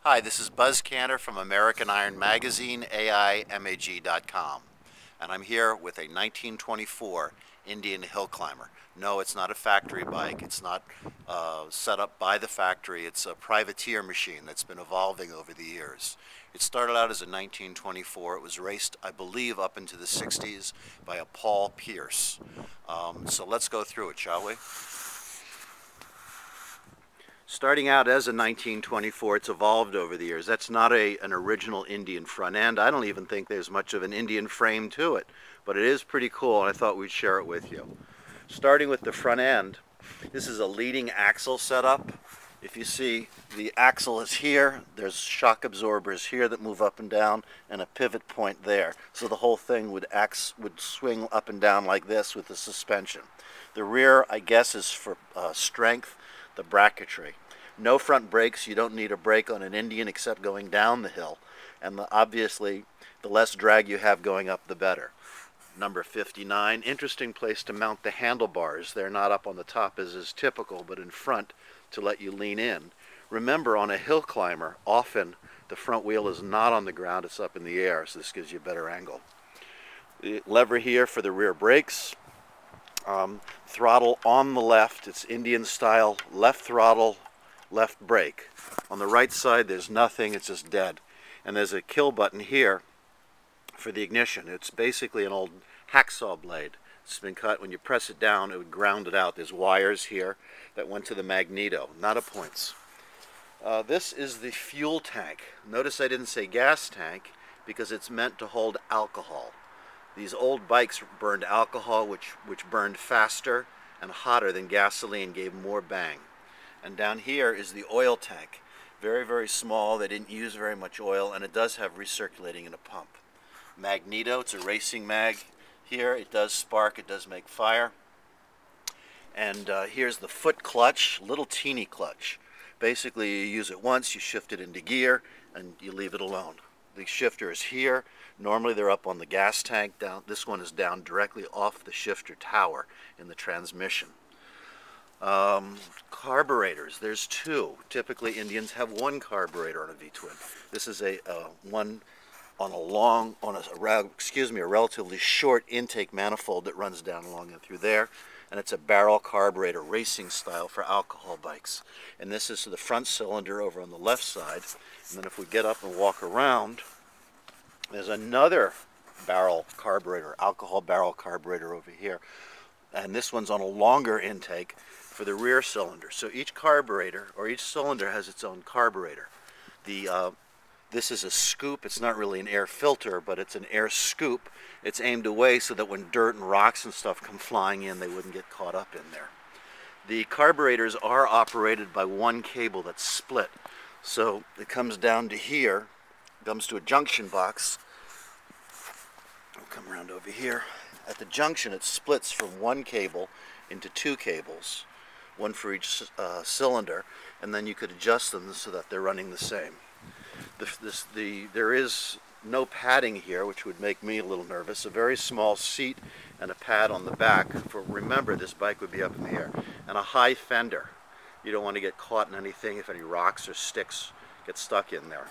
Hi, this is Buzz Canter from American Iron Magazine, AIMAG.com, and I'm here with a 1924 Indian Hill Climber. No, it's not a factory bike. It's not set up by the factory. It's a privateer machine that's been evolving over the years. It started out as a 1924. It was raced, I believe, up into the 60s by a Paul Pierce. So let's go through it, shall we? Starting out as a 1924, it's evolved over the years. That's not an original Indian front end. I don't even think there's much of an Indian frame to it, but it is pretty cool, and I thought we'd share it with you. Starting with the front end, this is a leading axle setup. If you see, the axle is here, there's shock absorbers here that move up and down, and a pivot point there. So the whole thing would swing up and down like this with the suspension. The rear, I guess, is for strength, the bracketry. No front brakes. You don't need a brake on an Indian except going down the hill. And obviously, the less drag you have going up, the better. Number 59, interesting place to mount the handlebars. They're not up on the top as is typical, but in front to let you lean in. Remember, on a hill climber, often the front wheel is not on the ground, it's up in the air, so this gives you a better angle. The lever here for the rear brakes. Throttle on the left, it's Indian style, left throttle, left brake. On the right side there's nothing, it's just dead. And there's a kill button here for the ignition. It's basically an old hacksaw blade. It's been cut. When you press it down, it would ground it out. There's wires here that went to the magneto, not a points. This is the fuel tank. Notice I didn't say gas tank because it's meant to hold alcohol. These old bikes burned alcohol, which burned faster and hotter than gasoline, gave more bang. And down here is the oil tank. Very, very small. They didn't use very much oil, and it does have recirculating in a pump. Magneto, it's a racing mag. Here it does spark, it does make fire. And here's the foot clutch, little teeny clutch. Basically, you use it once, you shift it into gear, and you leave it alone. The shifter is here. Normally they're up on the gas tank. Down. This one is down directly off the shifter tower in the transmission. Carburetors, there's two. Typically Indians have one carburetor on a V-twin. This is a one on a relatively short intake manifold that runs down along and through there, and it's a barrel carburetor racing style for alcohol bikes. And this is the front cylinder over on the left side. And then if we get up and walk around, there's another barrel carburetor, alcohol barrel carburetor over here. And this one's on a longer intake for the rear cylinder. So each carburetor, or each cylinder, has its own carburetor. This is a scoop. It's not really an air filter, but it's an air scoop. It's aimed away so that when dirt and rocks and stuff come flying in, they wouldn't get caught up in there. The carburetors are operated by one cable that's split. So it comes down to here, comes to a junction box. I'll come around over here. At the junction, it splits from one cable into two cables, one for each cylinder, and then you could adjust them so that they're running the same. There is no padding here, which would make me a little nervous. A very small seat and a pad on the back. Remember, this bike would be up in the air. And a high fender. You don't want to get caught in anything if any rocks or sticks get stuck in there.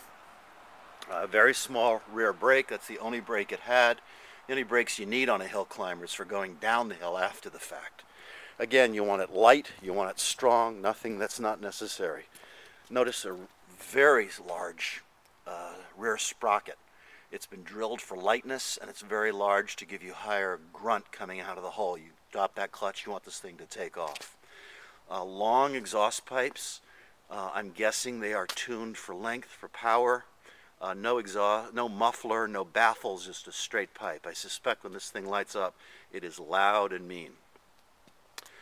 A very small rear brake. That's the only brake it had. The only brakes you need on a hill climber is for going down the hill after the fact. Again, you want it light, you want it strong, nothing that's not necessary. Notice a very large rear sprocket. It's been drilled for lightness, and it's very large to give you higher grunt coming out of the hole. You drop that clutch, you want this thing to take off. Long exhaust pipes. I'm guessing they are tuned for length, for power. No exhaust, no muffler, no baffles, just a straight pipe. I suspect when this thing lights up, it is loud and mean.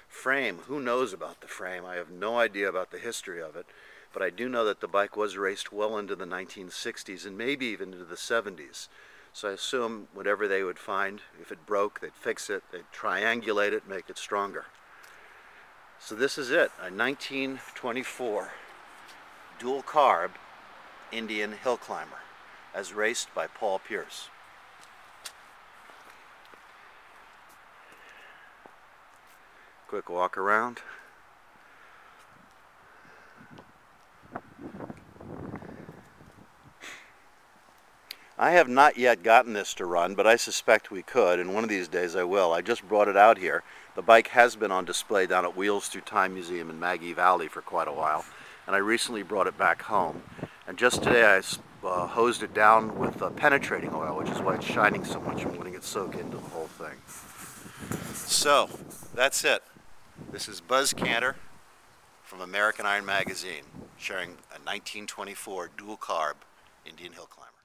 Frame, who knows about the frame? I have no idea about the history of it, but I do know that the bike was raced well into the 1960s and maybe even into the 70s. So I assume whatever they would find, if it broke, they'd fix it, they'd triangulate it, make it stronger. So this is it, a 1924 dual carb Indian hill climber, as raced by Paul Pierce. Quick walk around. I have not yet gotten this to run, but I suspect we could, and one of these days I will. I just brought it out here. The bike has been on display down at Wheels Through Time Museum in Maggie Valley for quite a while, and I recently brought it back home. And just today I hosed it down with penetrating oil, which is why it's shining so much. I'm letting it soak into the whole thing. So, that's it. This is Buzz Canter from American Iron Magazine, sharing a 1924 dual carb Indian Hill Climber.